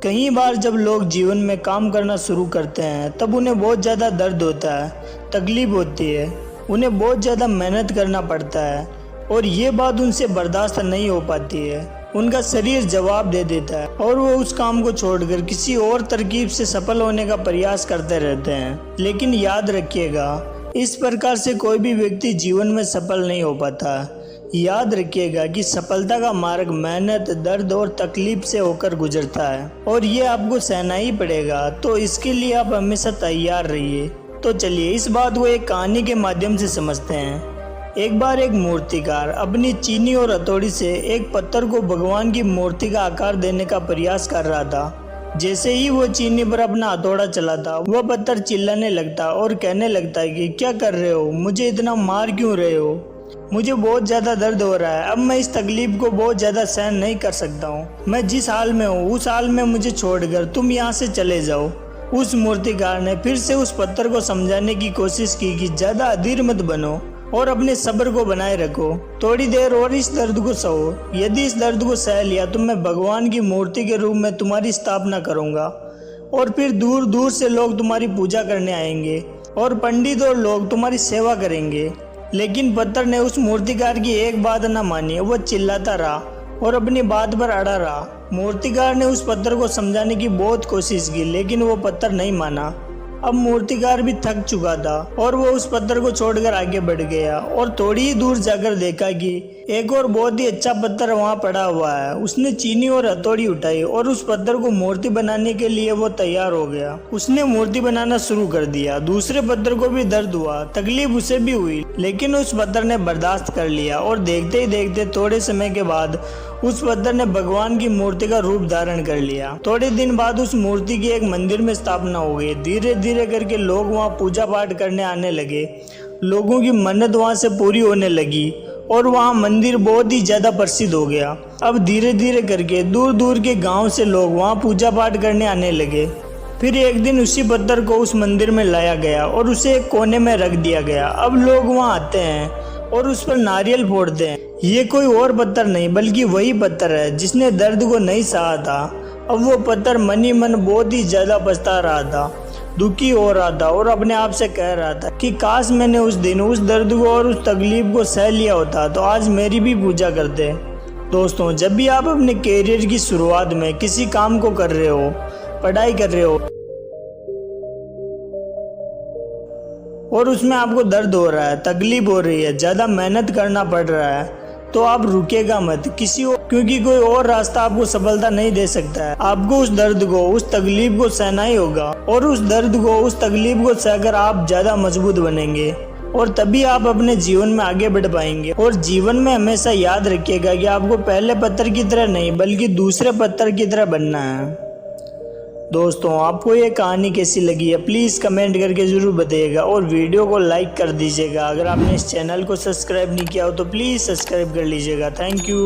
कई बार जब लोग जीवन में काम करना शुरू करते हैं तब उन्हें बहुत ज़्यादा दर्द होता है, तकलीफ होती है, उन्हें बहुत ज़्यादा मेहनत करना पड़ता है और ये बात उनसे बर्दाश्त नहीं हो पाती है। उनका शरीर जवाब दे देता है और वो उस काम को छोड़कर किसी और तरकीब से सफल होने का प्रयास करते रहते हैं। लेकिन याद रखिएगा, इस प्रकार से कोई भी व्यक्ति जीवन में सफल नहीं हो पाता। याद रखिएगा कि सफलता का मार्ग मेहनत, दर्द और तकलीफ से होकर गुजरता है और ये आपको सहना ही पड़ेगा। तो इसके लिए आप हमेशा तैयार रहिए। तो चलिए इस बात को एक कहानी के माध्यम से समझते हैं। एक बार एक मूर्तिकार अपनी चीनी और हथौड़ी से एक पत्थर को भगवान की मूर्ति का आकार देने का प्रयास कर रहा था। जैसे ही वो चीनी पर अपना हथौड़ा चलाता, वह पत्थर चिल्लाने लगता और कहने लगता कि क्या कर रहे हो, मुझे इतना मार क्यों रहे हो, मुझे बहुत ज़्यादा दर्द हो रहा है, अब मैं इस तकलीफ को बहुत ज़्यादा सहन नहीं कर सकता हूँ। मैं जिस हाल में हूँ उस हाल में मुझे छोड़कर तुम यहाँ से चले जाओ। उस मूर्तिकार ने फिर से उस पत्थर को समझाने की कोशिश की कि ज़्यादा अधीर मत बनो और अपने सब्र को बनाए रखो, थोड़ी देर और इस दर्द को सहो। यदि इस दर्द को सह लिया तो मैं भगवान की मूर्ति के रूप में तुम्हारी स्थापना करूँगा और फिर दूर दूर से लोग तुम्हारी पूजा करने आएंगे और पंडित और लोग तुम्हारी सेवा करेंगे। लेकिन पत्थर ने उस मूर्तिकार की एक बात न मानी, वह चिल्लाता रहा और अपनी बात पर अड़ा रहा। मूर्तिकार ने उस पत्थर को समझाने की बहुत कोशिश की, लेकिन वो पत्थर नहीं माना। अब मूर्तिकार भी थक चुका था और वो उस पत्थर को छोड़कर आगे बढ़ गया और थोड़ी ही दूर जाकर देखा कि एक और बहुत ही अच्छा पत्थर वहाँ पड़ा हुआ है। उसने चीनी और हथौड़ी उठाई और उस पत्थर को मूर्ति बनाने के लिए वो तैयार हो गया। उसने मूर्ति बनाना शुरू कर दिया। दूसरे पत्थर को भी दर्द हुआ, तकलीफ उसे भी हुई, लेकिन उस पत्थर ने बर्दाश्त कर लिया और देखते ही देखते थोड़े समय के बाद उस पत्थर ने भगवान की मूर्ति का रूप धारण कर लिया। थोड़े दिन बाद उस मूर्ति की एक मंदिर में स्थापना हो गई। धीरे धीरे करके लोग वहाँ पूजा पाठ करने आने लगे। लोगों की मन्नत वहाँ से पूरी होने लगी और वहाँ मंदिर बहुत ही ज़्यादा प्रसिद्ध हो गया। अब धीरे धीरे करके दूर दूर के गांव से लोग वहाँ पूजा पाठ करने आने लगे। फिर एक दिन उसी पत्थर को उस मंदिर में लाया गया और उसे एक कोने में रख दिया गया। अब लोग वहाँ आते हैं और उस पर नारियल फोड़ते हैं। ये कोई और पत्थर नहीं बल्कि वही पत्थर है जिसने दर्द को नहीं सहा था। अब वो पत्थर मन ही मन बहुत ही ज़्यादा पछता रहा था, दुखी हो रहा था और अपने आप से कह रहा था कि काश मैंने उस दिन उस दर्द को और उस तकलीफ को सह लिया होता तो आज मेरी भी पूजा करते। दोस्तों, जब भी आप अपने कैरियर की शुरुआत में किसी काम को कर रहे हो, पढ़ाई कर रहे हो और उसमें आपको दर्द हो रहा है, तकलीफ हो रही है, ज़्यादा मेहनत करना पड़ रहा है, तो आप रुकेगा मत किसी और, क्योंकि कोई और रास्ता आपको सफलता नहीं दे सकता है। आपको उस दर्द को, उस तकलीफ को सहना ही होगा और उस दर्द को, उस तकलीफ को सहकर आप ज़्यादा मजबूत बनेंगे और तभी आप अपने जीवन में आगे बढ़ पाएंगे। और जीवन में हमेशा याद रखिएगा कि आपको पहले पत्थर की तरह नहीं बल्कि दूसरे पत्थर की तरह बनना है। दोस्तों, आपको ये कहानी कैसी लगी है प्लीज़ कमेंट करके ज़रूर बताइएगा और वीडियो को लाइक कर दीजिएगा। अगर आपने इस चैनल को सब्सक्राइब नहीं किया हो तो प्लीज़ सब्सक्राइब कर लीजिएगा। Thank you.